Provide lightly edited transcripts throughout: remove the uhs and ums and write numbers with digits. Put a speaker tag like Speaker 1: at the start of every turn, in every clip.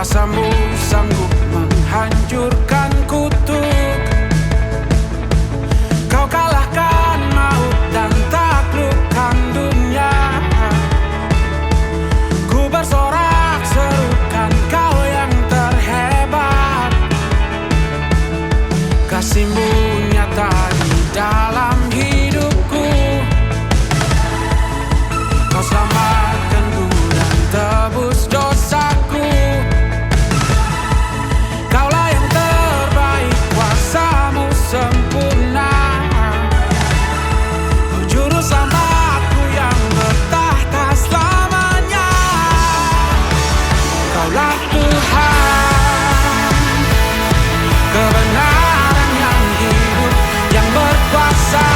Speaker 1: Kuasamu sanggup menghancurkan kutuk. Kau kalahkan maut dan taklukkan dunia. Ku bersorak serukan kau yang terhebat. Kasih-Mu nyata di dalam hidupku. Kau selamatkanku dan tebus dosaku. Kaulah yang terbaik, kuasa-Mu sempurna. Kau juru selamatku yang bertahta selamanya. Kaulah Tuhan, kebenaran yang hidup, yang berkuasa.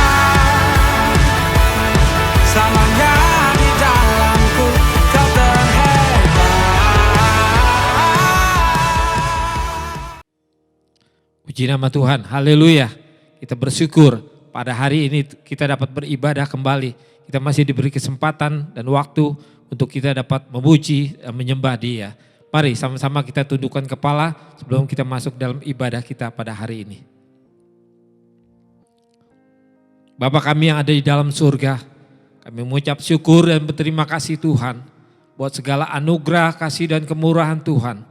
Speaker 1: Selamanya di dalamku Kau terhebat.
Speaker 2: Puji nama Tuhan, haleluya. Kita bersyukur pada hari ini kita dapat beribadah kembali. Kita masih diberi kesempatan dan waktu untuk kita dapat memuji dan menyembah Dia. Mari sama-sama kita tundukkan kepala sebelum kita masuk dalam ibadah kita pada hari ini. Bapa kami yang ada di dalam surga, kami mengucap syukur dan berterima kasih Tuhan buat segala anugerah, kasih dan kemurahan Tuhan.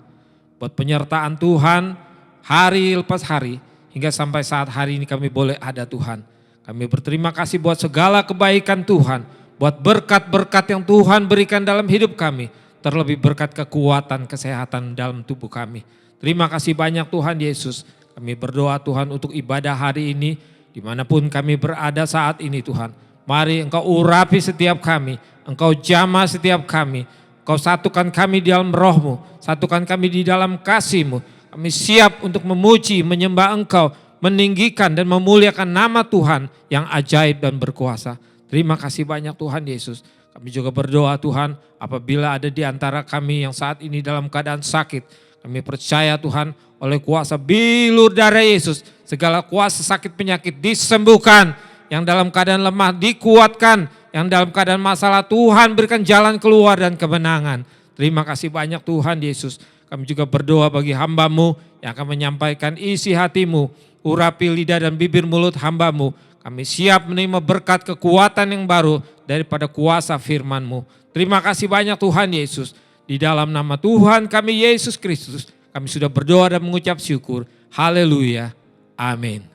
Speaker 2: Buat penyertaan Tuhan hari lepas hari hingga sampai saat hari ini kami boleh ada Tuhan. Kami berterima kasih buat segala kebaikan Tuhan, buat berkat-berkat yang Tuhan berikan dalam hidup kami. Terlebih berkat kekuatan, kesehatan dalam tubuh kami. Terima kasih banyak Tuhan Yesus. Kami berdoa Tuhan untuk ibadah hari ini, dimanapun kami berada saat ini Tuhan. Mari Engkau urapi setiap kami, Engkau jamah setiap kami. Engkau satukan kami di dalam roh-Mu, satukan kami di dalam kasih-Mu. Kami siap untuk memuji, menyembah Engkau, meninggikan dan memuliakan nama Tuhan yang ajaib dan berkuasa. Terima kasih banyak Tuhan Yesus. Kami juga berdoa Tuhan, apabila ada di antara kami yang saat ini dalam keadaan sakit, kami percaya Tuhan oleh kuasa bilur darah Yesus, segala kuasa sakit penyakit disembuhkan, yang dalam keadaan lemah dikuatkan, yang dalam keadaan masalah Tuhan berikan jalan keluar dan kemenangan. Terima kasih banyak Tuhan Yesus. Kami juga berdoa bagi hamba-Mu yang akan menyampaikan isi hati-Mu, urapi lidah dan bibir mulut hamba-Mu. Kami siap menerima berkat kekuatan yang baru daripada kuasa firman-Mu. Terima kasih banyak Tuhan Yesus. Di dalam nama Tuhan kami Yesus Kristus, kami sudah berdoa dan mengucap syukur. Haleluya. Amin.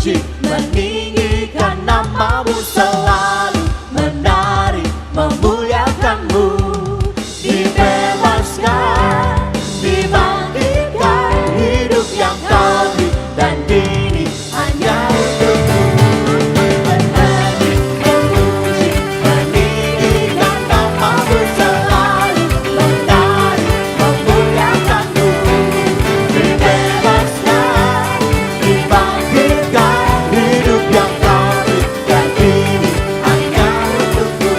Speaker 3: memuji, meninggikan namamu, selalu menari, memuliakanmu. Dibebaskan, dibangkitkan, hidup yang kau beri dan kini hanya untukmu. Menari, memuji, meninggikan namamu, selalu menari, memuliakanmu. Dibebaskan, dibangkitkan, hidup yang kau beri dan kini hanya untukmu.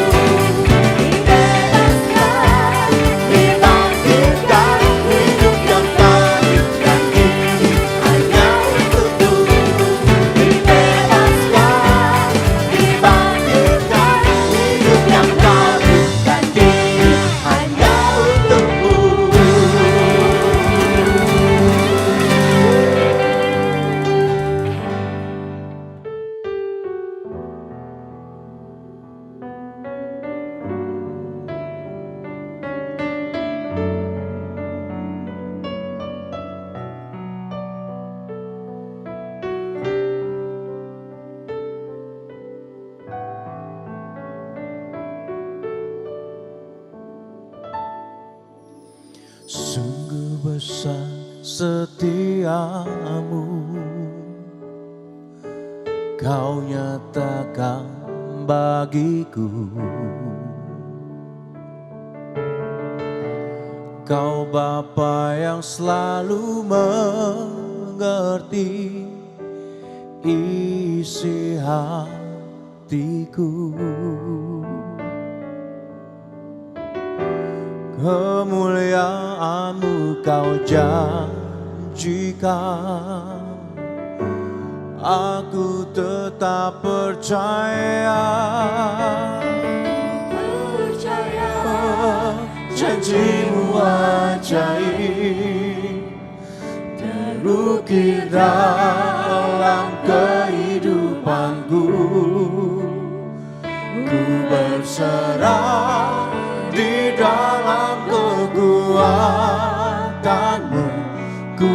Speaker 3: Dibebaskan, dibangkitkan, hidup yang kau beri dan kini hanya untukmu. Dibebaskan, dibangkitkan, hidup yang kau beri dan kini hanya untukmu. Sungguh besar setiamu, kau nyatakan bagiku. Kau Bapa yang selalu mengerti isi hatiku. Kemuliaan-Mu kau janjikan, aku tetap percaya. Janji-Mu ajaib, terukir dalam kehidupanku. Ku berserah di dalam kekuatan-Mu, ku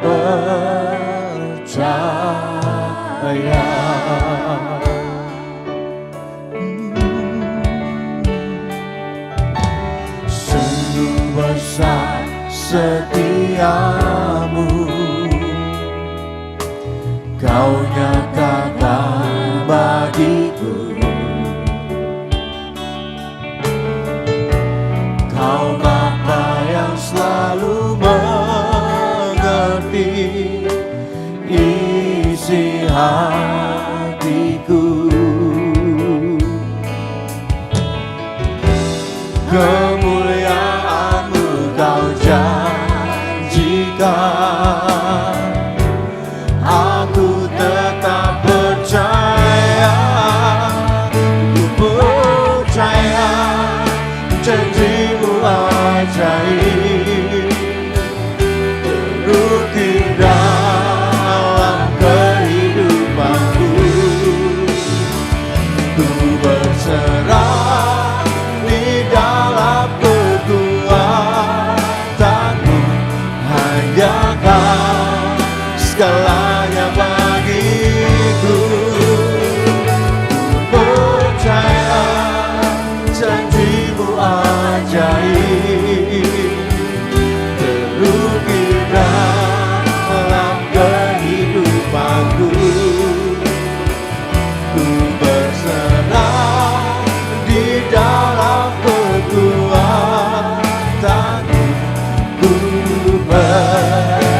Speaker 3: percaya. Sungguh besar setiamu, kau nyatakan bagiku. Kau Bapa yang selalu mengerti isi hatiku. Kemuliaan-Mu kau janjikan, aku tetap percaya. Ku percaya janji-Mu ajaib, terukir dalam kehidupanku. Ku berserah di dalam kekuatan-Mu, hanya Kau segalanya bagiku. Ku percaya janji-Mu ajaib, terukir dalam kehidupanku. Ku berserah di dalam kekuatan-Mu, ku percaya.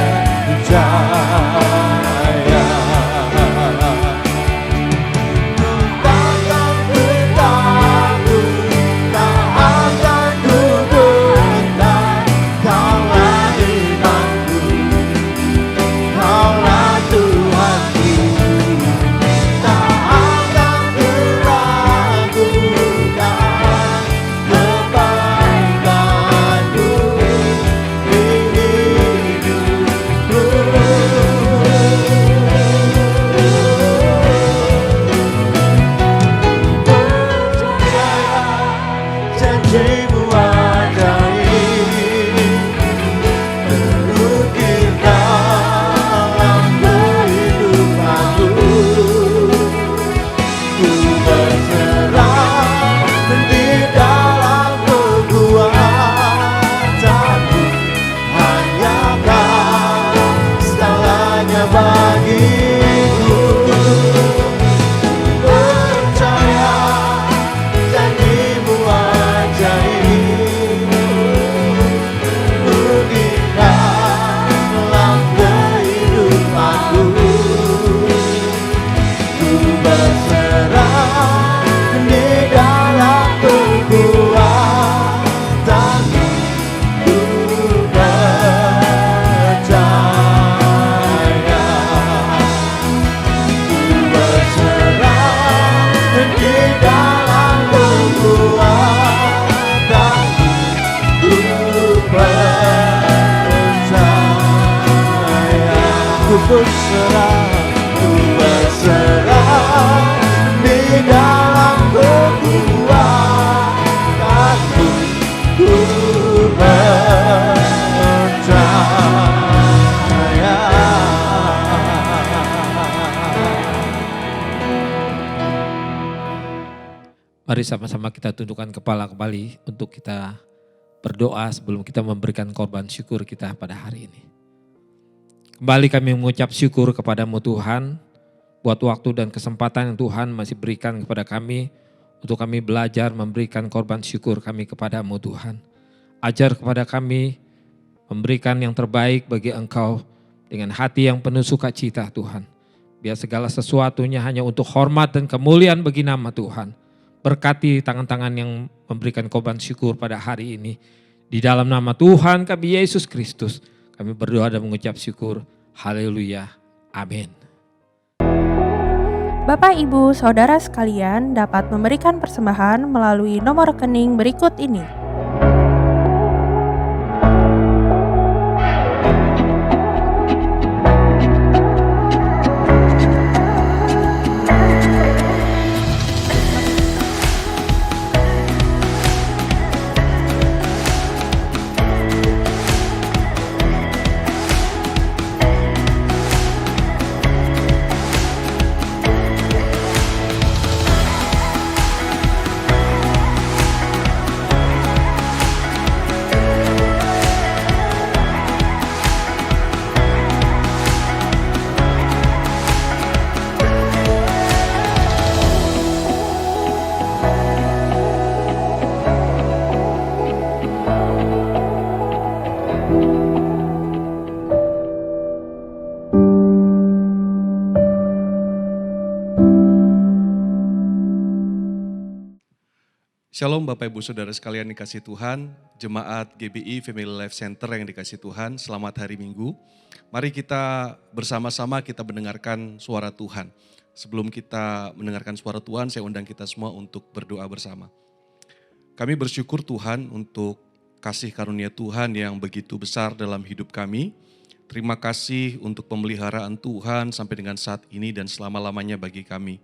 Speaker 2: Mari sama-sama kita tundukkan kepala kembali untuk kita berdoa sebelum kita memberikan korban syukur kita pada hari ini. Kembali kami mengucap syukur kepadamu Tuhan, buat waktu dan kesempatan yang Tuhan masih berikan kepada kami untuk kami belajar memberikan korban syukur kami kepadamu Tuhan. Ajar kepada kami memberikan yang terbaik bagi Engkau dengan hati yang penuh sukacita Tuhan. Biar segala sesuatunya hanya untuk hormat dan kemuliaan bagi nama Tuhan. Berkati tangan-tangan yang memberikan korban syukur pada hari ini. Di dalam nama Tuhan kami Yesus Kristus, kami berdoa dan mengucap syukur. Haleluya. Amin.
Speaker 4: Bapak, Ibu, Saudara sekalian dapat memberikan persembahan melalui nomor rekening berikut ini.
Speaker 5: Shalom Bapak Ibu Saudara sekalian dikasih Tuhan, Jemaat GBI Family Life Center yang dikasih Tuhan, selamat hari Minggu. Mari kita bersama-sama kita mendengarkan suara Tuhan. Sebelum kita mendengarkan suara Tuhan, saya undang kita semua untuk berdoa bersama. Kami bersyukur Tuhan untuk kasih karunia Tuhan yang begitu besar dalam hidup kami. Terima kasih untuk pemeliharaan Tuhan sampai dengan saat ini dan selama-lamanya bagi kami.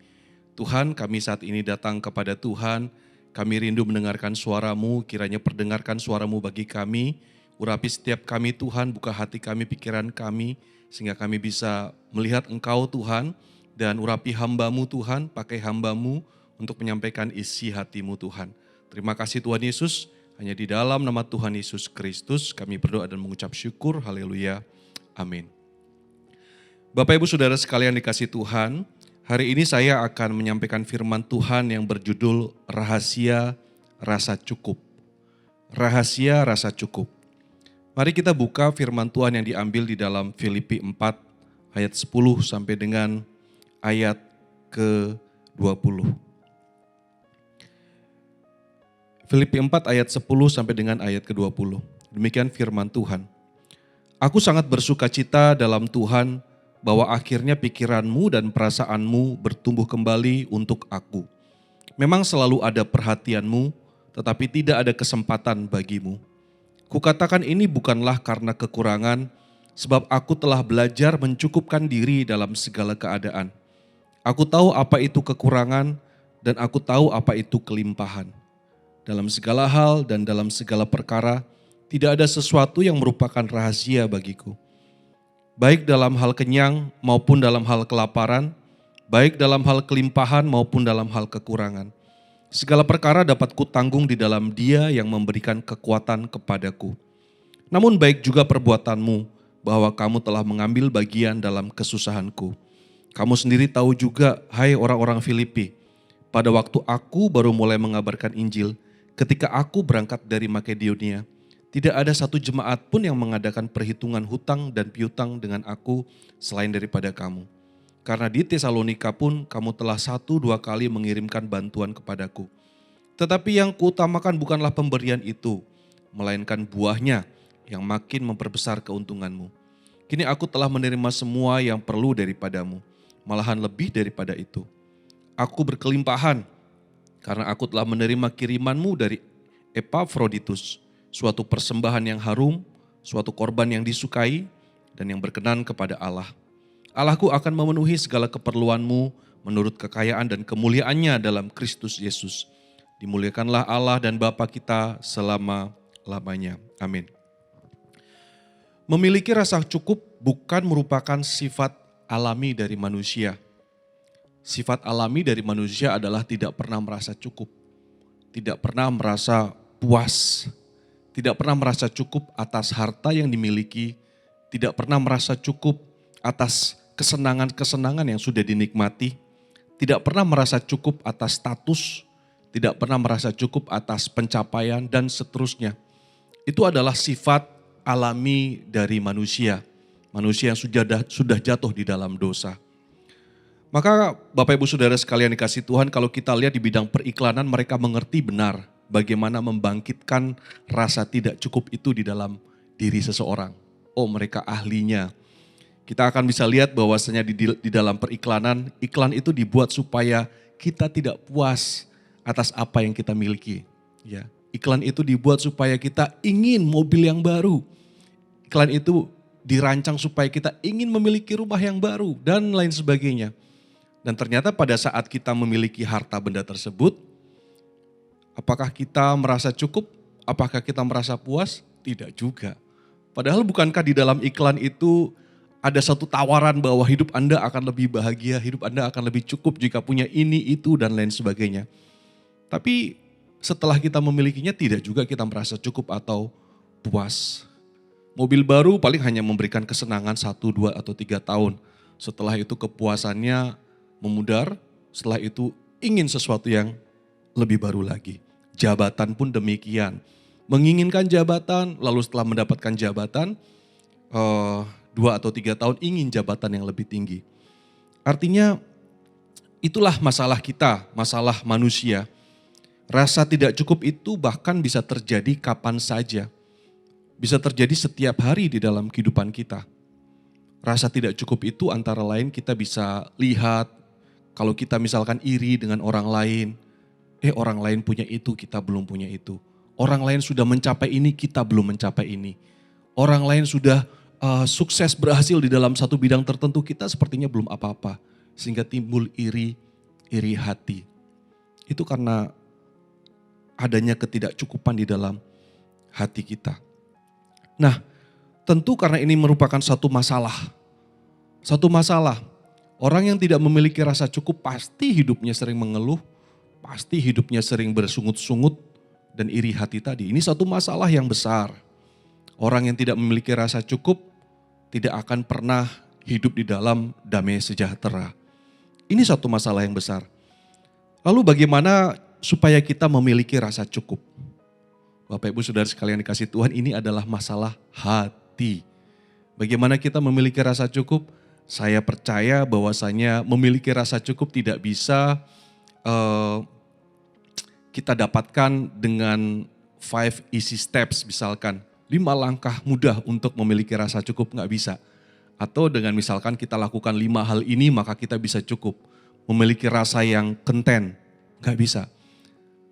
Speaker 5: Tuhan, kami saat ini datang kepada Tuhan. Kami rindu mendengarkan suara-Mu, kiranya perdengarkan suara-Mu bagi kami. Urapi setiap kami Tuhan, buka hati kami, pikiran kami, sehingga kami bisa melihat Engkau Tuhan. Dan urapi hamba-Mu Tuhan, pakai hamba-Mu untuk menyampaikan isi hati-Mu Tuhan. Terima kasih Tuhan Yesus, hanya di dalam nama Tuhan Yesus Kristus kami berdoa dan mengucap syukur, haleluya, amin. Bapak Ibu Saudara sekalian dikasih Tuhan, hari ini saya akan menyampaikan firman Tuhan yang berjudul Rahasia Rasa Cukup. Rahasia Rasa Cukup. Mari kita buka firman Tuhan yang diambil di dalam Filipi 4 ayat 10 sampai dengan ayat ke-20. Filipi 4 ayat 10 sampai dengan ayat ke-20. Demikian firman Tuhan. Aku sangat bersukacita dalam Tuhan, bahwa akhirnya pikiranmu dan perasaanmu bertumbuh kembali untuk aku. Memang selalu ada perhatianmu, tetapi tidak ada kesempatan bagimu. Kukatakan ini bukanlah karena kekurangan, sebab aku telah belajar mencukupkan diri dalam segala keadaan. Aku tahu apa itu kekurangan, dan aku tahu apa itu kelimpahan. Dalam segala hal dan dalam segala perkara, tidak ada sesuatu yang merupakan rahasia bagiku. Baik dalam hal kenyang maupun dalam hal kelaparan, baik dalam hal kelimpahan maupun dalam hal kekurangan. Segala perkara dapat kutanggung di dalam Dia yang memberikan kekuatan kepadaku. Namun baik juga perbuatanmu, bahwa kamu telah mengambil bagian dalam kesusahanku. Kamu sendiri tahu juga, hai orang-orang Filipi, pada waktu aku baru mulai mengabarkan Injil, ketika aku berangkat dari Makedonia, tidak ada satu jemaat pun yang mengadakan perhitungan hutang dan piutang dengan aku selain daripada kamu. Karena di Tesalonika pun kamu telah 1-2 kali mengirimkan bantuan kepadaku. Tetapi yang kuutamakan bukanlah pemberian itu, melainkan buahnya yang makin memperbesar keuntunganmu. Kini aku telah menerima semua yang perlu daripadamu, malahan lebih daripada itu. Aku berkelimpahan karena aku telah menerima kirimanmu dari Epafroditus, suatu persembahan yang harum, suatu korban yang disukai, dan yang berkenan kepada Allah. Allahku akan memenuhi segala keperluanmu menurut kekayaan dan kemuliaannya dalam Kristus Yesus. Dimuliakanlah Allah dan Bapa kita selama-lamanya. Amin. Memiliki rasa cukup bukan merupakan sifat alami dari manusia. Sifat alami dari manusia adalah tidak pernah merasa cukup. tidak pernah merasa puas, tidak pernah merasa cukup atas harta yang dimiliki, tidak pernah merasa cukup atas kesenangan-kesenangan yang sudah dinikmati, tidak pernah merasa cukup atas status, tidak pernah merasa cukup atas pencapaian dan seterusnya. Itu adalah sifat alami dari manusia. Manusia yang sudah jatuh di dalam dosa. Maka Bapak Ibu Saudara sekalian dikasih Tuhan, kalau kita lihat di bidang periklanan mereka mengerti benar bagaimana membangkitkan rasa tidak cukup itu di dalam diri seseorang. Oh, mereka ahlinya. Kita akan bisa lihat bahwasanya di dalam periklanan, iklan itu dibuat supaya kita tidak puas atas apa yang kita miliki. Ya, iklan itu dibuat supaya kita ingin mobil yang baru. Iklan itu dirancang supaya kita ingin memiliki rumah yang baru dan lain sebagainya. Dan ternyata pada saat kita memiliki harta benda tersebut, apakah kita merasa cukup? Apakah kita merasa puas? Tidak juga. Padahal bukankah di dalam iklan itu ada satu tawaran bahwa hidup Anda akan lebih bahagia, hidup Anda akan lebih cukup jika punya ini, itu, dan lain sebagainya. Tapi setelah kita memilikinya tidak juga kita merasa cukup atau puas. Mobil baru paling hanya memberikan kesenangan 1, 2, atau 3 tahun. Setelah itu kepuasannya memudar, setelah itu ingin sesuatu yang lebih baru lagi. Jabatan pun demikian. Menginginkan jabatan, lalu setelah mendapatkan jabatan, 2 atau 3 tahun ingin jabatan yang lebih tinggi. Artinya itulah masalah kita, masalah manusia. Rasa tidak cukup itu bahkan bisa terjadi kapan saja. Bisa terjadi setiap hari di dalam kehidupan kita. Rasa tidak cukup itu antara lain kita bisa lihat kalau kita misalkan iri dengan orang lain. Orang lain punya itu, kita belum punya itu. Orang lain sudah mencapai ini, kita belum mencapai ini. Orang lain sudah sukses berhasil di dalam satu bidang tertentu, kita sepertinya belum apa-apa. Sehingga timbul iri hati. Itu karena adanya ketidakcukupan di dalam hati kita. Nah, tentu karena ini merupakan satu masalah. Satu masalah. Orang yang tidak memiliki rasa cukup pasti hidupnya sering mengeluh, pasti hidupnya sering bersungut-sungut dan iri hati tadi. Ini satu masalah yang besar. Orang yang tidak memiliki rasa cukup tidak akan pernah hidup di dalam damai sejahtera. Ini satu masalah yang besar. Lalu bagaimana supaya kita memiliki rasa cukup? Bapak Ibu Saudara sekalian dikasih Tuhan, ini adalah masalah hati. Bagaimana kita memiliki rasa cukup? Saya percaya bahwasanya memiliki rasa cukup tidak bisa kita dapatkan dengan 5 easy steps misalkan. 5 langkah mudah untuk memiliki rasa cukup, nggak bisa. Atau dengan misalkan kita lakukan 5 hal ini maka kita bisa cukup. Memiliki rasa yang content, nggak bisa.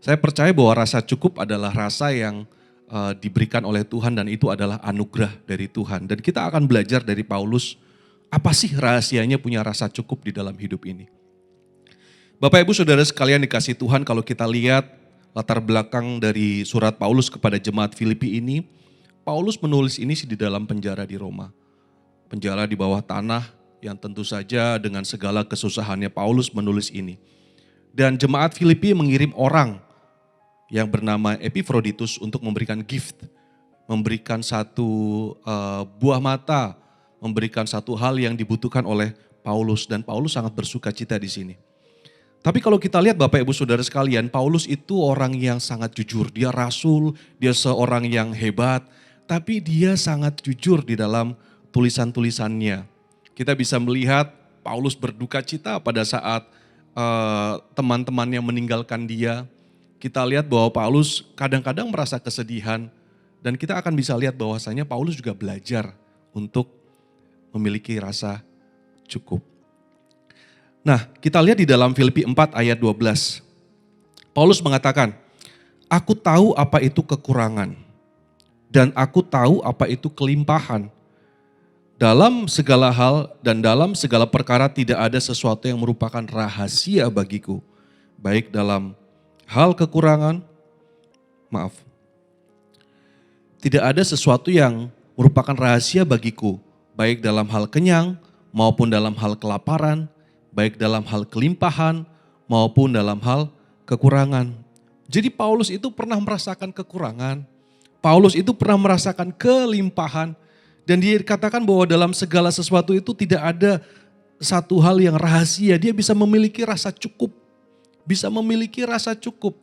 Speaker 5: Saya percaya bahwa rasa cukup adalah rasa yang diberikan oleh Tuhan dan itu adalah anugerah dari Tuhan. Dan kita akan belajar dari Paulus, apa sih rahasianya punya rasa cukup di dalam hidup ini. Bapak Ibu Saudara sekalian dikasih Tuhan, kalau kita lihat latar belakang dari surat Paulus kepada jemaat Filipi ini, Paulus menulis ini di dalam penjara di Roma. Penjara di bawah tanah yang tentu saja dengan segala kesusahannya Paulus menulis ini. Dan jemaat Filipi mengirim orang yang bernama Epaphroditus untuk memberikan gift, memberikan satu buah mata, memberikan satu hal yang dibutuhkan oleh Paulus, dan Paulus sangat bersuka cita di sini. Tapi kalau kita lihat Bapak Ibu Saudara sekalian, Paulus itu orang yang sangat jujur. Dia rasul, dia seorang yang hebat, tapi dia sangat jujur di dalam tulisan-tulisannya. Kita bisa melihat Paulus berduka cita pada saat teman-temannya meninggalkan dia. Kita lihat bahwa Paulus kadang-kadang merasa kesedihan, dan kita akan bisa lihat bahwasanya Paulus juga belajar untuk memiliki rasa cukup. Nah, kita lihat di dalam Filipi 4 ayat 12. Paulus mengatakan, "Aku tahu apa itu kekurangan dan aku tahu apa itu kelimpahan. Dalam segala hal dan dalam segala perkara tidak ada sesuatu yang merupakan rahasia bagiku, baik dalam hal kekurangan, tidak ada sesuatu yang merupakan rahasia bagiku, baik dalam hal kenyang maupun dalam hal kelaparan, baik dalam hal kelimpahan maupun dalam hal kekurangan. Jadi Paulus itu pernah merasakan kekurangan, Paulus itu pernah merasakan kelimpahan, dan dia katakan bahwa dalam segala sesuatu itu tidak ada satu hal yang rahasia, dia bisa memiliki rasa cukup, bisa memiliki rasa cukup.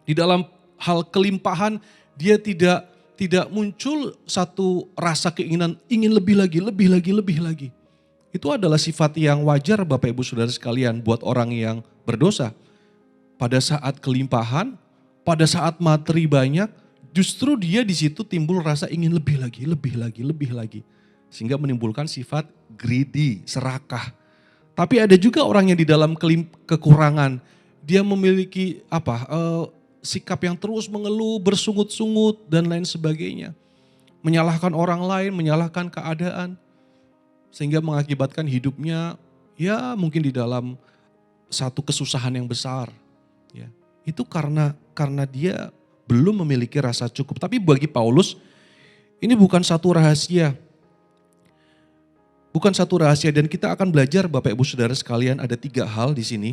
Speaker 5: Di dalam hal kelimpahan dia tidak muncul satu rasa keinginan ingin lebih lagi, lebih lagi, lebih lagi. Itu adalah sifat yang wajar Bapak Ibu Saudara sekalian buat orang yang berdosa. Pada saat kelimpahan, pada saat materi banyak, justru dia di situ timbul rasa ingin lebih lagi, lebih lagi, lebih lagi. Sehingga menimbulkan sifat greedy, serakah. Tapi ada juga orang yang di dalam kekurangan, dia memiliki sikap yang terus mengeluh, bersungut-sungut dan lain sebagainya. Menyalahkan orang lain, menyalahkan keadaan. Sehingga mengakibatkan hidupnya ya mungkin di dalam satu kesusahan yang besar. Ya, itu karena dia belum memiliki rasa cukup. Tapi bagi Paulus ini bukan satu rahasia. Bukan satu rahasia, dan kita akan belajar Bapak Ibu Saudara sekalian ada 3 hal di sini.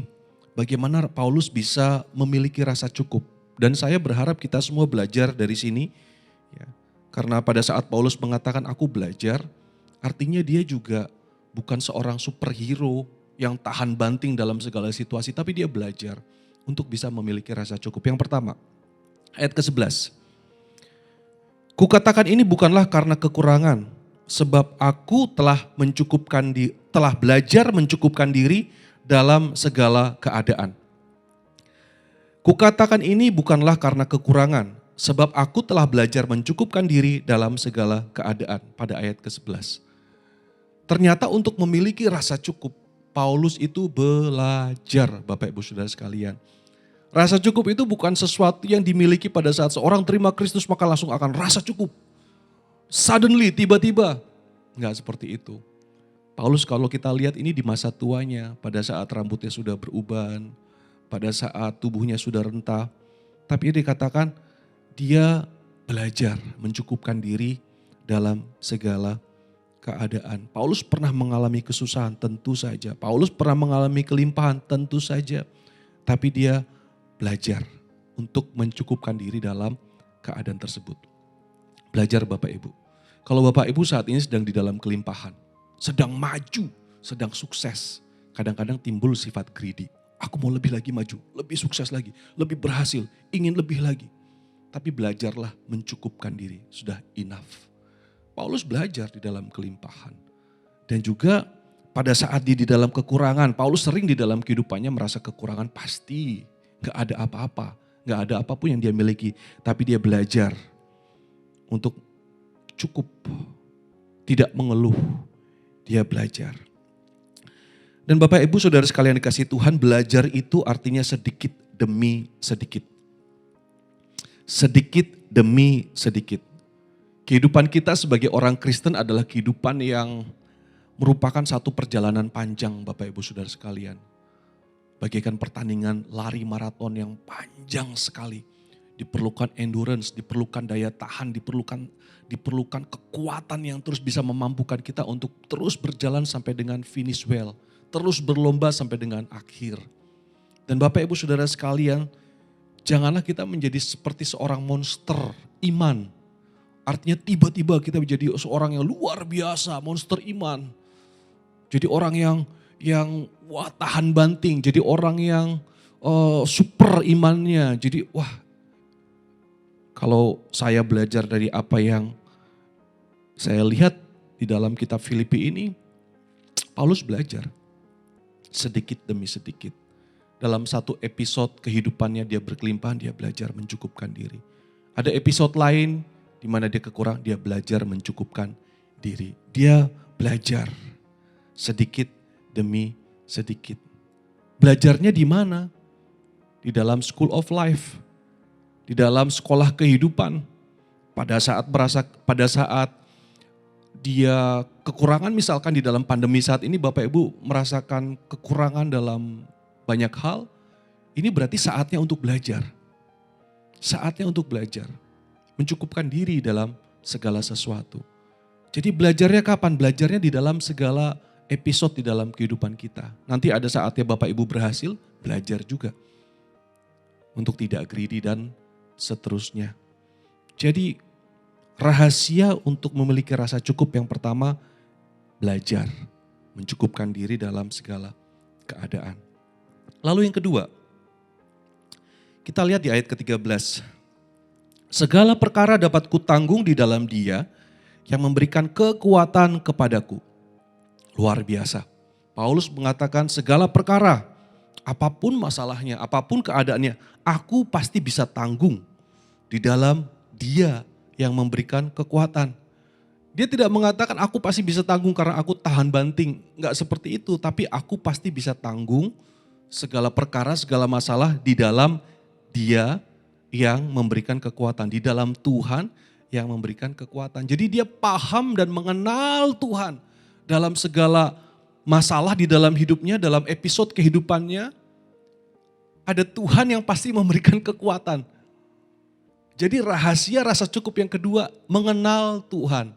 Speaker 5: Bagaimana Paulus bisa memiliki rasa cukup. Dan saya berharap kita semua belajar dari sini. Ya, karena pada saat Paulus mengatakan aku belajar, artinya dia juga bukan seorang superhero yang tahan banting dalam segala situasi. Tapi dia belajar untuk bisa memiliki rasa cukup. Yang pertama, ayat ke-11. Kukatakan ini bukanlah karena kekurangan, sebab aku telah belajar mencukupkan diri dalam segala keadaan. Kukatakan ini bukanlah karena kekurangan, sebab aku telah belajar mencukupkan diri dalam segala keadaan. Pada ayat ke-11. Ternyata untuk memiliki rasa cukup, Paulus itu belajar Bapak Ibu Saudara sekalian. Rasa cukup itu bukan sesuatu yang dimiliki pada saat seorang terima Kristus maka langsung akan rasa cukup. Suddenly, tiba-tiba. Enggak seperti itu. Paulus kalau kita lihat ini di masa tuanya, pada saat rambutnya sudah beruban, pada saat tubuhnya sudah rentah. Tapi dia dikatakan dia belajar mencukupkan diri dalam segala keadaan. Paulus pernah mengalami kesusahan, tentu saja. Paulus pernah mengalami kelimpahan, tentu saja. Tapi dia belajar untuk mencukupkan diri dalam keadaan tersebut. Belajar Bapak Ibu. Kalau Bapak Ibu saat ini sedang di dalam kelimpahan, sedang maju, sedang sukses, kadang-kadang timbul sifat greedy. Aku mau lebih lagi maju, lebih sukses lagi, lebih berhasil, ingin lebih lagi. Tapi belajarlah mencukupkan diri, sudah enough. Paulus belajar di dalam kelimpahan. Dan juga pada saat dia di dalam kekurangan, Paulus sering di dalam kehidupannya merasa kekurangan pasti. Gak ada apa-apa, gak ada apapun yang dia miliki. Tapi dia belajar untuk cukup, tidak mengeluh, dia belajar. Dan Bapak Ibu Saudara sekalian dikasih Tuhan, belajar itu artinya sedikit demi sedikit. Sedikit demi sedikit. Kehidupan kita sebagai orang Kristen adalah kehidupan yang merupakan satu perjalanan panjang Bapak Ibu Saudara sekalian. Bagaikan pertandingan lari maraton yang panjang sekali. Diperlukan endurance, diperlukan daya tahan, diperlukan kekuatan yang terus bisa memampukan kita untuk terus berjalan sampai dengan finish well. Terus berlomba sampai dengan akhir. Dan Bapak Ibu Saudara sekalian, janganlah kita menjadi seperti seorang monster iman. Artinya tiba-tiba kita menjadi seorang yang luar biasa, monster iman. Jadi orang yang tahan banting, jadi orang yang super imannya. Jadi kalau saya belajar dari apa yang saya lihat di dalam kitab Filipi ini, Paulus belajar sedikit demi sedikit. Dalam satu episode kehidupannya dia berkelimpahan, dia belajar mencukupkan diri. Ada episode lain di mana dia kekurang, dia belajar mencukupkan diri. Dia belajar sedikit demi sedikit. Belajarnya di mana? Di dalam school of life. Di dalam sekolah kehidupan, pada saat dia kekurangan, misalkan di dalam pandemi saat ini Bapak Ibu merasakan kekurangan dalam banyak hal, ini berarti saatnya untuk belajar. Saatnya untuk belajar, mencukupkan diri dalam segala sesuatu. Jadi belajarnya kapan? Belajarnya di dalam segala episode di dalam kehidupan kita. Nanti ada saatnya Bapak Ibu berhasil, belajar juga. untuk tidak greedy dan seterusnya. Jadi rahasia untuk memiliki rasa cukup yang pertama, belajar mencukupkan diri dalam segala keadaan. Lalu yang kedua, kita lihat di ayat ke-13. Segala perkara dapat kutanggung di dalam Dia yang memberikan kekuatan kepadaku. Luar biasa. Paulus mengatakan segala perkara, apapun masalahnya, apapun keadaannya, aku pasti bisa tanggung di dalam Dia yang memberikan kekuatan. Dia tidak mengatakan aku pasti bisa tanggung karena aku tahan banting. Enggak seperti itu, tapi aku pasti bisa tanggung segala perkara, segala masalah di dalam Dia yang memberikan kekuatan. Di dalam Tuhan yang memberikan kekuatan. Jadi dia paham dan mengenal Tuhan dalam segala masalah di dalam hidupnya, dalam episode kehidupannya. Ada Tuhan yang pasti memberikan kekuatan. Jadi rahasia rasa cukup yang kedua, mengenal Tuhan.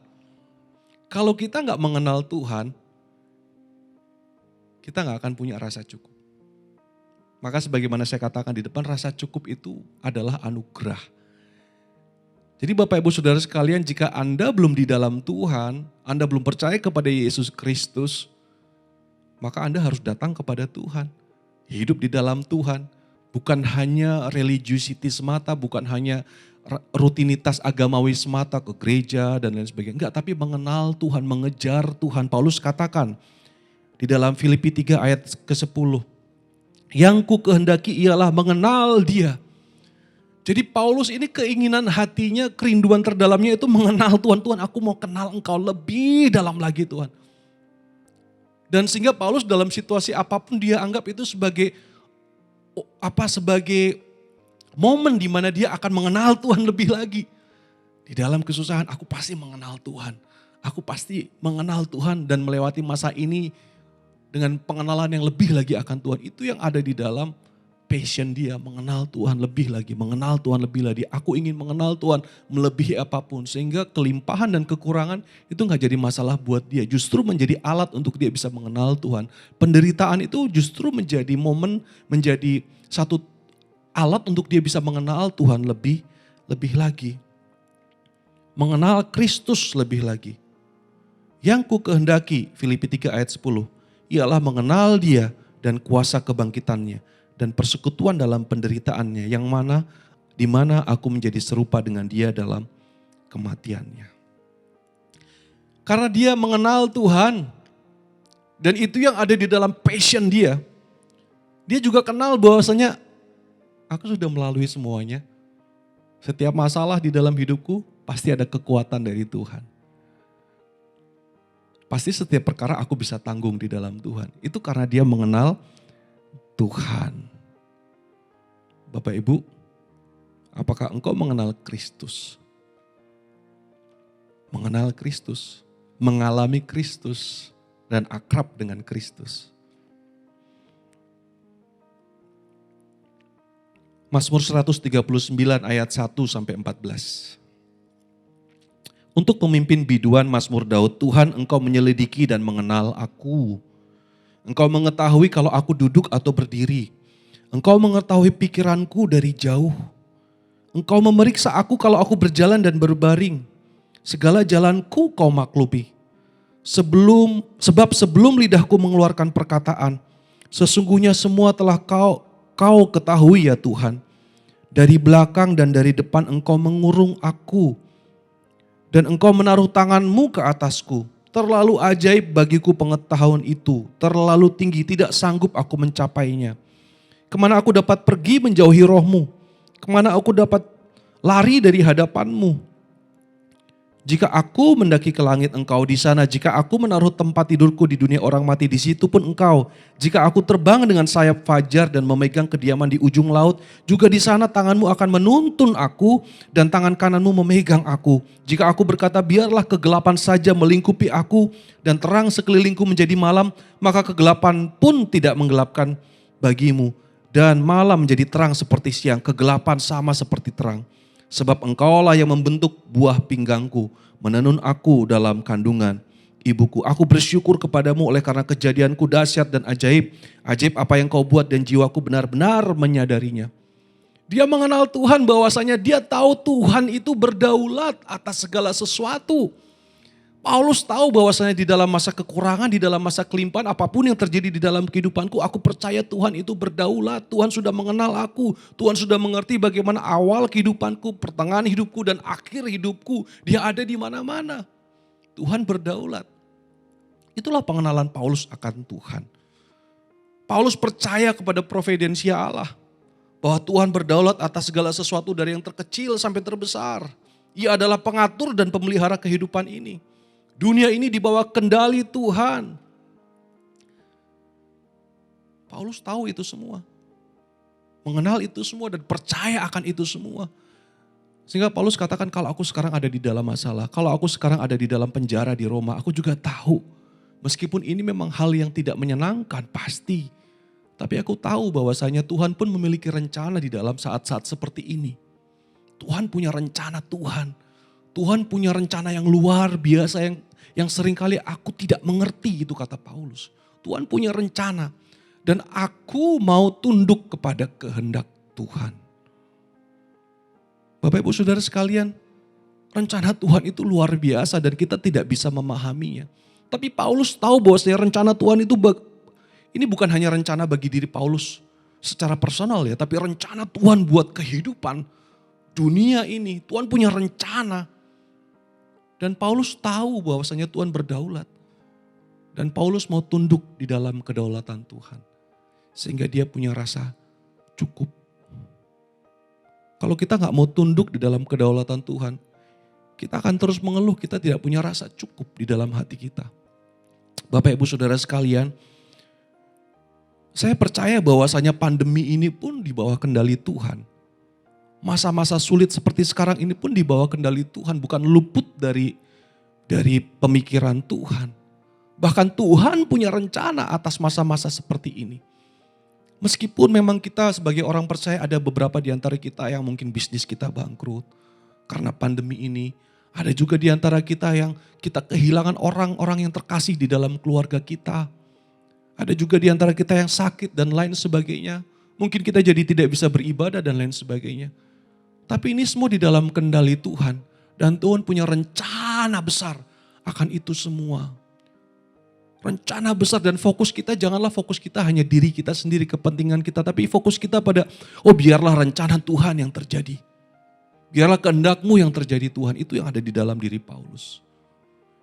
Speaker 5: Kalau kita nggak mengenal Tuhan, kita nggak akan punya rasa cukup. Maka sebagaimana saya katakan di depan, rasa cukup itu adalah anugerah. Jadi Bapak Ibu Saudara sekalian, jika Anda belum di dalam Tuhan, Anda belum percaya kepada Yesus Kristus, maka Anda harus datang kepada Tuhan. Hidup di dalam Tuhan. Bukan hanya religiosity semata, bukan hanya rutinitas agamawi semata ke gereja dan lain sebagainya. Enggak, tapi mengenal Tuhan, mengejar Tuhan. Paulus katakan di dalam Filipi 3 ayat ke-10. Yang ku kehendaki ialah mengenal Dia. Jadi Paulus ini keinginan hatinya, kerinduan terdalamnya itu mengenal Tuhan. Tuhan, aku mau kenal Engkau lebih dalam lagi Tuhan. Dan sehingga Paulus dalam situasi apapun dia anggap itu sebagai momen di mana dia akan mengenal Tuhan lebih lagi. Di dalam kesusahan, aku pasti mengenal Tuhan. Aku pasti mengenal Tuhan dan melewati masa ini dengan pengenalan yang lebih lagi akan Tuhan. Itu yang ada di dalam passion dia, mengenal Tuhan lebih lagi, mengenal Tuhan lebih lagi. Aku ingin mengenal Tuhan melebihi apapun. Sehingga kelimpahan dan kekurangan itu gak jadi masalah buat dia. Justru menjadi alat untuk dia bisa mengenal Tuhan. Penderitaan itu justru menjadi momen, menjadi satu alat untuk dia bisa mengenal Tuhan lebih lagi. Mengenal Kristus lebih lagi. Yang ku kehendaki, Filipi 3 ayat 10, ialah mengenal Dia dan kuasa kebangkitannya dan persekutuan dalam penderitaannya, yang mana di mana aku menjadi serupa dengan Dia dalam kematiannya. Karena dia mengenal Tuhan dan itu yang ada di dalam passion dia. Dia juga kenal bahwasanya aku sudah melalui semuanya. Setiap masalah di dalam hidupku pasti ada kekuatan dari Tuhan. Pasti setiap perkara aku bisa tanggung di dalam Tuhan. Itu karena dia mengenal Tuhan. Bapak Ibu, apakah engkau mengenal Kristus? Mengenal Kristus, mengalami Kristus, dan akrab dengan Kristus. Mazmur 139 ayat 1 sampai 14. Untuk pemimpin biduan Mazmur Daud, Tuhan engkau menyelidiki dan mengenal aku. Engkau mengetahui kalau aku duduk atau berdiri. Engkau mengetahui pikiranku dari jauh. Engkau memeriksa aku kalau aku berjalan dan berbaring. Segala jalanku kau maklubi. Sebab sebelum lidahku mengeluarkan perkataan, sesungguhnya semua telah kau ketahui ya Tuhan. Dari belakang dan dari depan engkau mengurung aku. Dan engkau menaruh tanganmu ke atasku. Terlalu ajaib bagiku pengetahuan itu. Terlalu tinggi, tidak sanggup aku mencapainya. Kemana aku dapat pergi menjauhi rohmu? Kemana aku dapat lari dari hadapanmu? Jika aku mendaki ke langit, engkau di sana. Jika aku menaruh tempat tidurku di dunia orang mati, di situ pun engkau. Jika aku terbang dengan sayap fajar dan memegang kediaman di ujung laut, juga di sana tanganmu akan menuntun aku dan tangan kananmu memegang aku. Jika aku berkata biarlah kegelapan saja melingkupi aku dan terang sekelilingku menjadi malam, maka kegelapan pun tidak menggelapkan bagimu. Dan malam menjadi terang seperti siang, kegelapan sama seperti terang. Sebab engkaulah yang membentuk buah pinggangku, menenun aku dalam kandungan ibuku. Aku bersyukur kepadamu oleh karena kejadianku dahsyat dan ajaib. Ajaib apa yang kau buat dan jiwaku benar-benar menyadarinya. Dia mengenal Tuhan bahwasanya dia tahu Tuhan itu berdaulat atas segala sesuatu. Paulus tahu bahwasanya di dalam masa kekurangan, di dalam masa kelimpahan, apapun yang terjadi di dalam kehidupanku, aku percaya Tuhan itu berdaulat. Tuhan sudah mengenal aku, Tuhan sudah mengerti bagaimana awal kehidupanku, pertengahan hidupku, dan akhir hidupku. Dia ada di mana-mana. Tuhan berdaulat. Itulah pengenalan Paulus akan Tuhan. Paulus percaya kepada providensia Allah. Bahwa Tuhan berdaulat atas segala sesuatu dari yang terkecil sampai terbesar. Ia adalah pengatur dan pemelihara kehidupan ini. Dunia ini di bawah kendali Tuhan. Paulus tahu itu semua. Mengenal itu semua dan percaya akan itu semua. Sehingga Paulus katakan kalau aku sekarang ada di dalam masalah. Kalau aku sekarang ada di dalam penjara di Roma. Aku juga tahu. Meskipun ini memang hal yang tidak menyenangkan pasti. Tapi aku tahu bahwasanya Tuhan pun memiliki rencana di dalam saat-saat seperti ini. Tuhan punya rencana Tuhan. Tuhan punya rencana yang luar biasa yang seringkali aku tidak mengerti, itu kata Paulus. Tuhan punya rencana dan aku mau tunduk kepada kehendak Tuhan. Bapak Ibu Saudara sekalian, rencana Tuhan itu luar biasa dan kita tidak bisa memahaminya. Tapi Paulus tahu bahwasanya rencana Tuhan itu ini bukan hanya rencana bagi diri Paulus secara personal ya, tapi rencana Tuhan buat kehidupan dunia ini. Tuhan punya rencana. Dan Paulus tahu bahwasanya Tuhan berdaulat. Dan Paulus mau tunduk di dalam kedaulatan Tuhan. Sehingga dia punya rasa cukup. Kalau kita gak mau tunduk di dalam kedaulatan Tuhan, kita akan terus mengeluh, kita tidak punya rasa cukup di dalam hati kita. Bapak Ibu Saudara sekalian, saya percaya bahwasanya pandemi ini pun di bawah kendali Tuhan. Masa-masa sulit seperti sekarang ini pun di bawah kendali Tuhan, bukan luput dari pemikiran Tuhan. Bahkan Tuhan punya rencana atas masa-masa seperti ini. Meskipun memang kita sebagai orang percaya ada beberapa di antara kita yang mungkin bisnis kita bangkrut karena pandemi ini. Ada juga di antara kita yang kita kehilangan orang-orang yang terkasih di dalam keluarga kita. Ada juga di antara kita yang sakit dan lain sebagainya. Mungkin kita jadi tidak bisa beribadah dan lain sebagainya. Tapi ini semua di dalam kendali Tuhan. Dan Tuhan punya rencana besar akan itu semua. Rencana besar dan fokus kita, janganlah fokus kita hanya diri kita sendiri, kepentingan kita. Tapi fokus kita pada, biarlah rencana Tuhan yang terjadi. Biarlah kehendak-Mu yang terjadi Tuhan. Itu yang ada di dalam diri Paulus.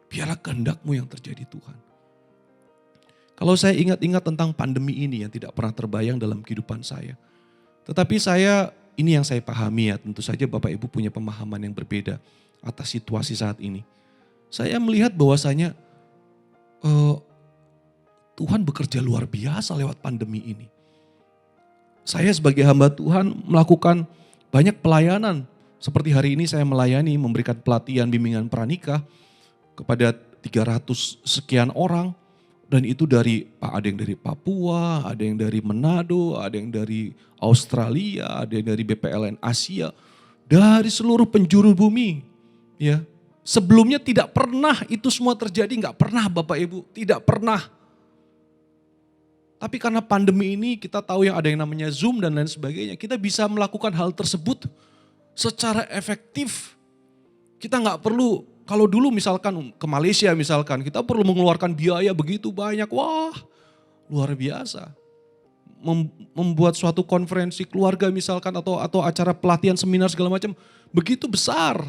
Speaker 5: Biarlah kehendak-Mu yang terjadi Tuhan. Kalau saya ingat-ingat tentang pandemi ini yang tidak pernah terbayang dalam kehidupan saya. Tetapi ini yang saya pahami ya, tentu saja Bapak Ibu punya pemahaman yang berbeda atas situasi saat ini. Saya melihat bahwasanya Tuhan bekerja luar biasa lewat pandemi ini. Saya sebagai hamba Tuhan melakukan banyak pelayanan. Seperti hari ini saya melayani, memberikan pelatihan bimbingan pranikah kepada 300 sekian orang. Dan itu ada yang dari Papua, ada yang dari Manado, ada yang dari Australia, ada yang dari BPLN Asia. Dari seluruh penjuru bumi. Ya. Sebelumnya tidak pernah itu semua terjadi, nggak pernah Bapak Ibu, tidak pernah. Tapi karena pandemi ini kita tahu yang ada yang namanya Zoom dan lain sebagainya, kita bisa melakukan hal tersebut secara efektif. Kita nggak perlu, kalau dulu misalkan ke Malaysia misalkan, kita perlu mengeluarkan biaya begitu banyak, wah luar biasa. Membuat suatu konferensi keluarga misalkan atau acara pelatihan seminar segala macam, begitu besar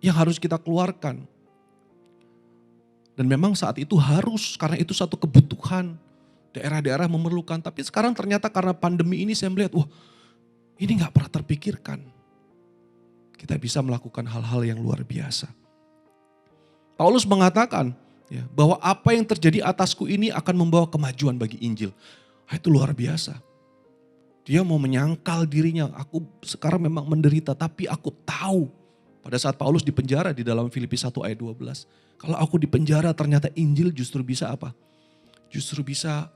Speaker 5: yang harus kita keluarkan. Dan memang saat itu harus, karena itu satu kebutuhan. Daerah-daerah memerlukan, tapi sekarang ternyata karena pandemi ini saya melihat, ini gak pernah terpikirkan. Kita bisa melakukan hal-hal yang luar biasa. Paulus mengatakan ya, bahwa apa yang terjadi atasku ini akan membawa kemajuan bagi Injil. Itu luar biasa. Dia mau menyangkal dirinya, aku sekarang memang menderita, tapi aku tahu. Pada saat Paulus di penjara di dalam Filipi 1 ayat 12. Kalau aku di penjara ternyata Injil justru bisa apa? Justru bisa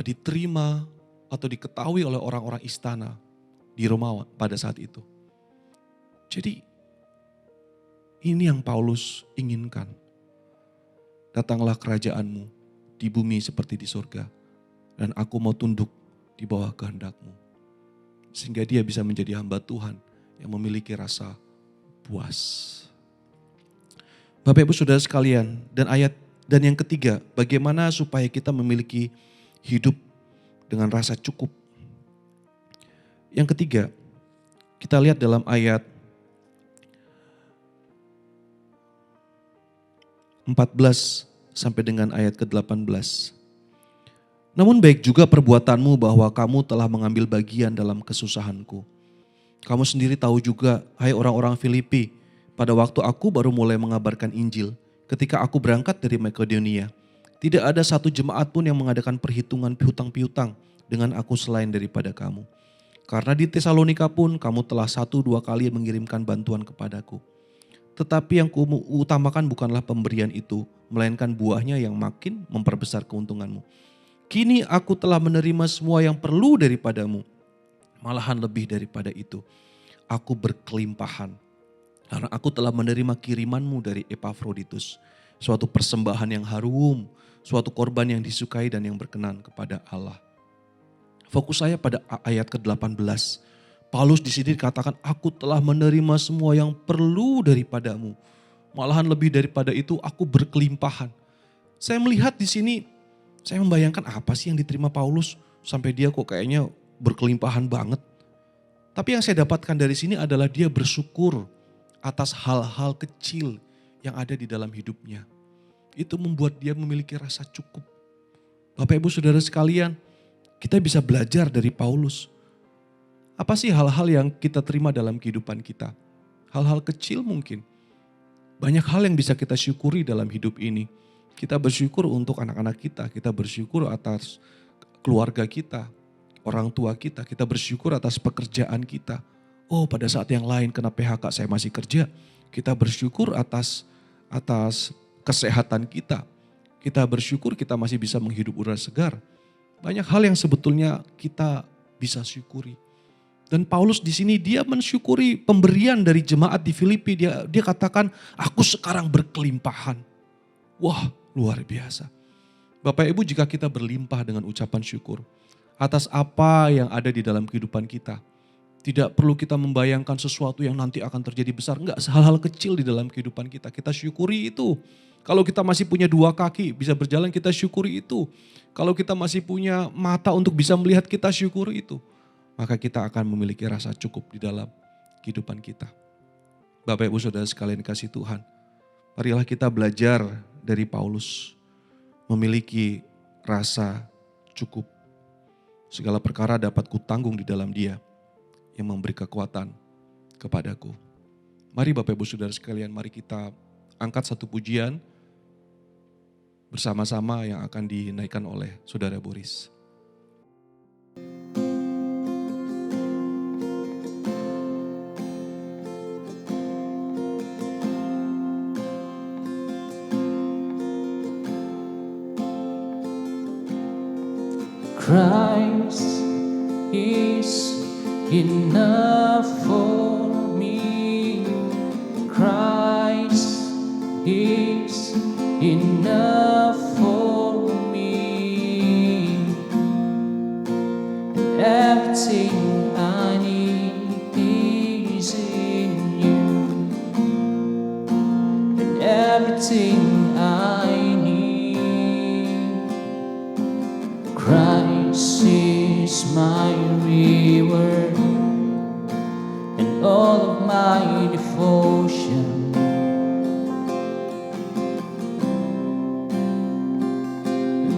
Speaker 5: diterima atau diketahui oleh orang-orang istana di Romawi pada saat itu. Jadi ini yang Paulus inginkan. Datanglah kerajaan-Mu di bumi seperti di surga. Dan aku mau tunduk di bawah kehendak-Mu. sehingga dia bisa menjadi hamba Tuhan yang memiliki rasa puas. Bapak Ibu Saudara sekalian, dan yang ketiga, bagaimana supaya kita memiliki hidup dengan rasa cukup. Yang ketiga, kita lihat dalam ayat 14 sampai dengan ayat ke-18. Namun baik juga perbuatanmu bahwa kamu telah mengambil bagian dalam kesusahanku. Kamu sendiri tahu juga, hai orang-orang Filipi, pada waktu aku baru mulai mengabarkan Injil, ketika aku berangkat dari Makedonia, tidak ada satu jemaat pun yang mengadakan perhitungan piutang-piutang dengan aku selain daripada kamu. Karena di Tesalonika pun kamu telah 1-2 kali mengirimkan bantuan kepadaku. Tetapi yang kuutamakan bukanlah pemberian itu, melainkan buahnya yang makin memperbesar keuntunganmu. Kini aku telah menerima semua yang perlu daripadamu, malahan lebih daripada itu. Aku berkelimpahan, karena aku telah menerima kirimanmu dari Epafroditus, suatu persembahan yang harum, suatu korban yang disukai dan yang berkenan kepada Allah. Fokus saya pada ayat ke-18. Paulus di sini dikatakan, aku telah menerima semua yang perlu daripadamu. Malahan lebih daripada itu, aku berkelimpahan. Saya melihat di sini, saya membayangkan apa sih yang diterima Paulus sampai dia kok kayaknya berkelimpahan banget. Tapi yang saya dapatkan dari sini adalah dia bersyukur atas hal-hal kecil yang ada di dalam hidupnya. Itu membuat dia memiliki rasa cukup. Bapak Ibu Saudara sekalian, kita bisa belajar dari Paulus. Apa sih hal-hal yang kita terima dalam kehidupan kita? Hal-hal kecil mungkin. Banyak hal yang bisa kita syukuri dalam hidup ini. Kita bersyukur untuk anak-anak kita, kita bersyukur atas keluarga kita, orang tua kita bersyukur atas pekerjaan kita. Oh, pada saat yang lain kena PHK saya masih kerja. Kita bersyukur atas kesehatan kita. Kita bersyukur kita masih bisa menghirup udara segar. Banyak hal yang sebetulnya kita bisa syukuri. Dan Paulus di sini dia mensyukuri pemberian dari jemaat di Filipi. Dia katakan, aku sekarang berkelimpahan. Wah, luar biasa. Bapak Ibu, jika kita berlimpah dengan ucapan syukur atas apa yang ada di dalam kehidupan kita, tidak perlu kita membayangkan sesuatu yang nanti akan terjadi besar. Enggak, hal-hal kecil di dalam kehidupan kita, kita syukuri itu. Kalau kita masih punya 2 kaki, bisa berjalan, kita syukuri itu. Kalau kita masih punya mata untuk bisa melihat, kita syukuri itu. Maka kita akan memiliki rasa cukup di dalam kehidupan kita. Bapak Ibu Saudara sekalian kasih Tuhan, marilah kita belajar dari Paulus, memiliki rasa cukup. Segala perkara dapat kutanggung di dalam Dia yang memberi kekuatan kepadaku. Mari Bapak Ibu Saudara sekalian, mari kita angkat satu pujian bersama-sama yang akan dinaikkan oleh Saudara Boris.
Speaker 1: Christ is enough for me. Christ is enough for me. Everything I need is in you. And everything I need, Christ is my reward and all of my devotion.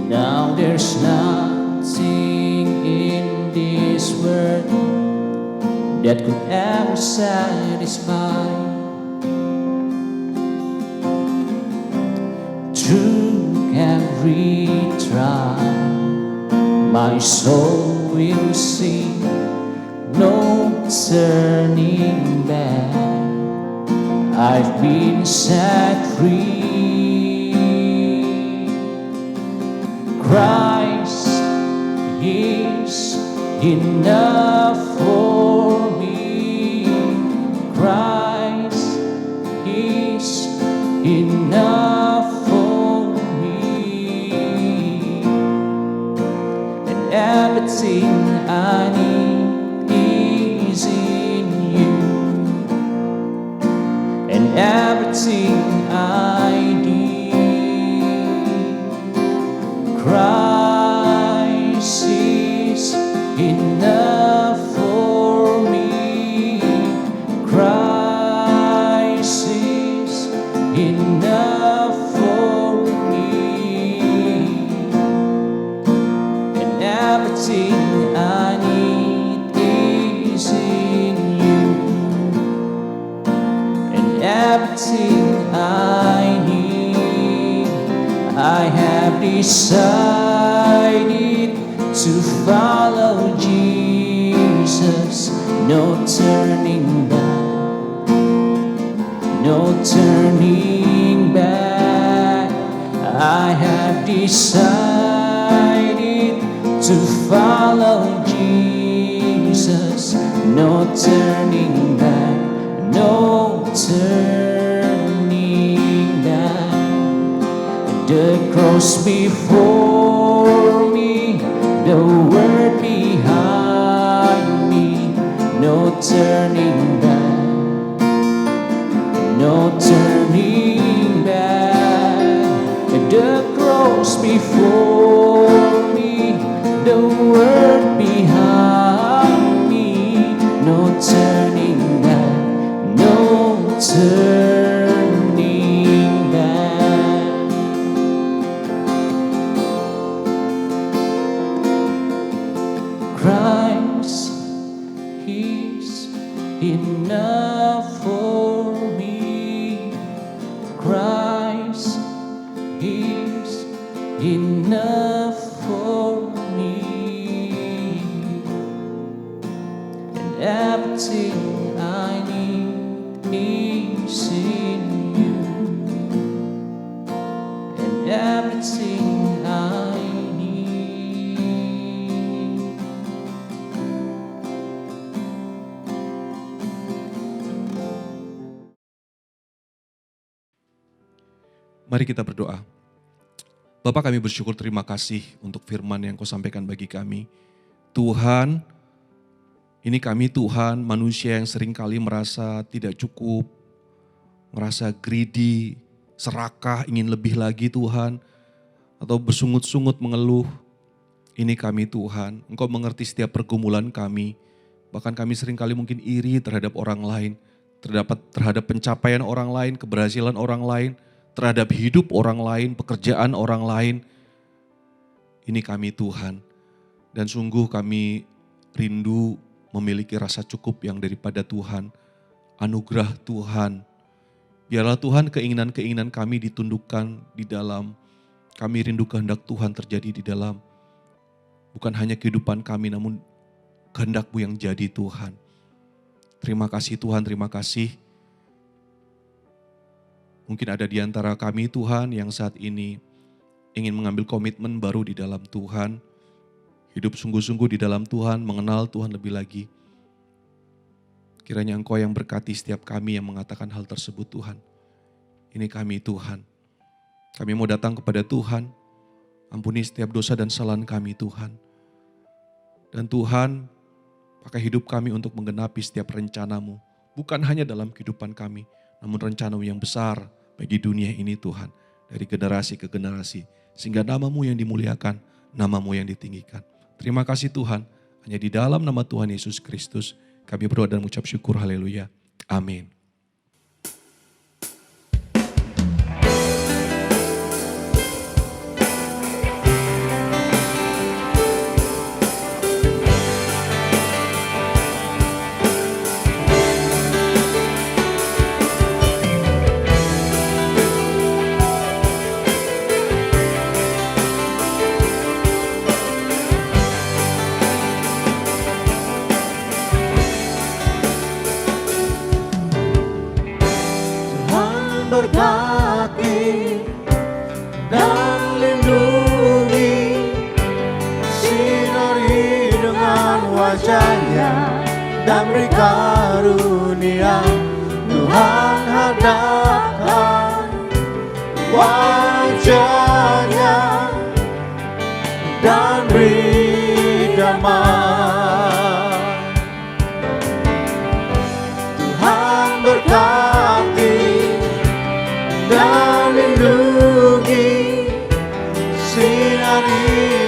Speaker 1: Now there's nothing in this world that could ever satisfy. Through every trial, my soul will see no turning back. I've been set free. Christ is enough for me. Christ is enough for me. And everything I need
Speaker 6: is in you, and everything I need. Christ is enough for me. Christ is enough for me, and everything I need is in you, and everything I need. I have decided to follow Jesus, no turning back, no turning back. I have decided to follow Jesus, no turning back, no turning back. The cross before me, the word behind me, no turning back, no turning back. The cross before me, the word behind me, no turning back, no turning back. Christ is enough for me. Christ is enough for me, and everything I need is in you, and everything I need.
Speaker 5: Mari kita berdoa. Bapa, kami bersyukur, terima kasih untuk firman yang Kau sampaikan bagi kami. Tuhan, ini kami Tuhan, manusia yang seringkali merasa tidak cukup, merasa greedy, serakah, ingin lebih lagi Tuhan, atau bersungut-sungut mengeluh. Ini kami Tuhan, Engkau mengerti setiap pergumulan kami, bahkan kami seringkali mungkin iri terhadap orang lain, terhadap pencapaian orang lain, keberhasilan orang lain, terhadap hidup orang lain, pekerjaan orang lain. Ini kami Tuhan, dan sungguh kami rindu memiliki rasa cukup yang daripada Tuhan, anugerah Tuhan. Biarlah Tuhan keinginan-keinginan kami ditundukkan di dalam, kami rindu kehendak Tuhan terjadi di dalam, bukan hanya kehidupan kami, namun kehendak-Mu yang jadi Tuhan. Terima kasih Tuhan, terima kasih. Mungkin ada di antara kami Tuhan yang saat ini ingin mengambil komitmen baru di dalam Tuhan, hidup sungguh-sungguh di dalam Tuhan, mengenal Tuhan lebih lagi. Kiranya Engkau yang berkati setiap kami yang mengatakan hal tersebut Tuhan. Ini kami Tuhan. Kami mau datang kepada Tuhan, ampuni setiap dosa dan kesalahan kami Tuhan. Dan Tuhan, pakai hidup kami untuk menggenapi setiap rencana-Mu. Bukan hanya dalam kehidupan kami, namun rencana-Mu yang besar bagi dunia ini Tuhan. Dari generasi ke generasi. Sehingga nama-Mu yang dimuliakan, nama-Mu yang ditinggikan. Terima kasih Tuhan. Hanya di dalam nama Tuhan Yesus Kristus kami berdoa dan mengucap syukur. Haleluya. Amin.
Speaker 3: Berkati dan lindungi, sinari dengan wajah-Nya dan beri karunia. Tuhan hadapkan wajah-Nya dan beri damai.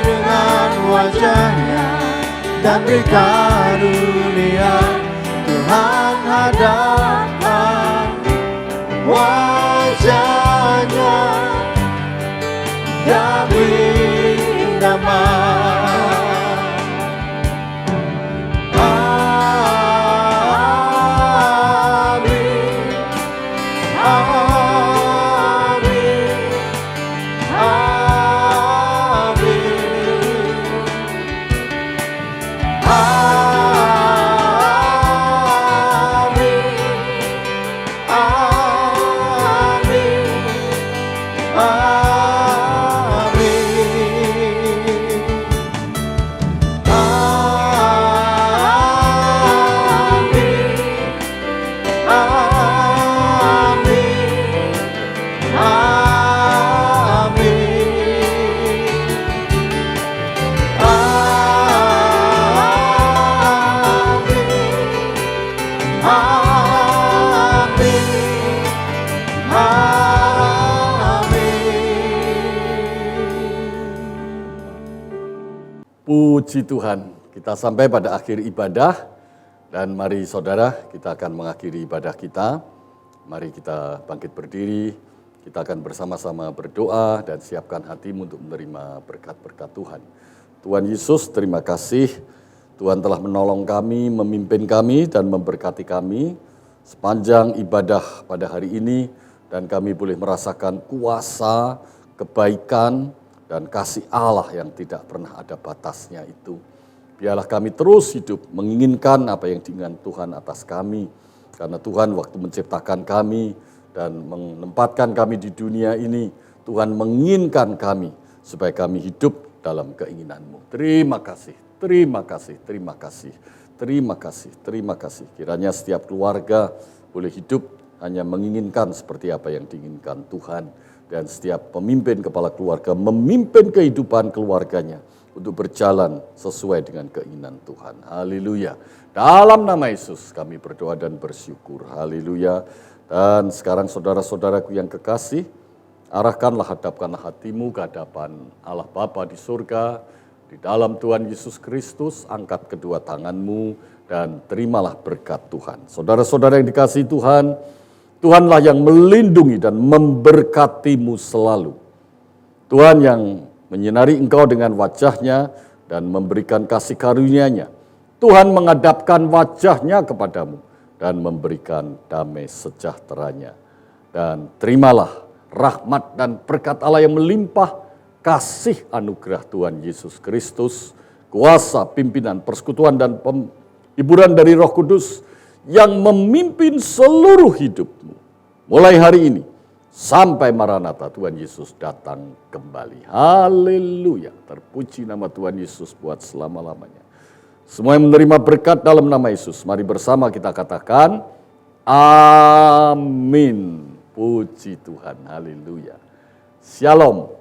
Speaker 3: dengan wajahnya dan beri karunia. Tuhan hadapkan wajahnya dan beri damai.
Speaker 7: Puji Tuhan, kita sampai pada akhir ibadah dan mari saudara kita akan mengakhiri ibadah kita. Mari kita bangkit berdiri, kita akan bersama-sama berdoa dan siapkan hatimu untuk menerima berkat-berkat Tuhan. Tuhan Yesus, terima kasih Tuhan telah menolong kami, memimpin kami dan memberkati kami sepanjang ibadah pada hari ini dan kami boleh merasakan kuasa, kebaikan, dan kasih Allah yang tidak pernah ada batasnya itu. Biarlah kami terus hidup menginginkan apa yang diinginkan Tuhan atas kami. Karena Tuhan waktu menciptakan kami dan menempatkan kami di dunia ini, Tuhan menginginkan kami supaya kami hidup dalam keinginan-Mu. Terima kasih, terima kasih, terima kasih, terima kasih, terima kasih. Kiranya setiap keluarga boleh hidup hanya menginginkan seperti apa yang diinginkan Tuhan. Dan setiap pemimpin kepala keluarga memimpin kehidupan keluarganya untuk berjalan sesuai dengan keinginan Tuhan. Haleluya. Dalam nama Yesus kami berdoa dan bersyukur. Haleluya. Dan sekarang saudara-saudaraku yang kekasih, arahkanlah, hadapkanlah hatimu ke hadapan Allah Bapa di surga. Di dalam Tuhan Yesus Kristus, angkat kedua tanganmu dan terimalah berkat Tuhan. Saudara-saudara yang dikasihi Tuhan, Tuhanlah yang melindungi dan memberkatimu selalu. Tuhan yang menyinari engkau dengan wajahnya dan memberikan kasih karunia-Nya. Tuhan menghadapkan wajahnya kepadamu dan memberikan damai sejahtera-Nya. Dan terimalah rahmat dan berkat Allah yang melimpah, kasih anugerah Tuhan Yesus Kristus, kuasa, pimpinan, persekutuan dan hiburan dari Roh Kudus yang memimpin seluruh hidupmu. Mulai hari ini sampai Maranatha Tuhan Yesus datang kembali. Haleluya. Terpuji nama Tuhan Yesus buat selama-lamanya. Semua yang menerima berkat dalam nama Yesus, mari bersama kita katakan amin. Puji Tuhan. Haleluya. Shalom.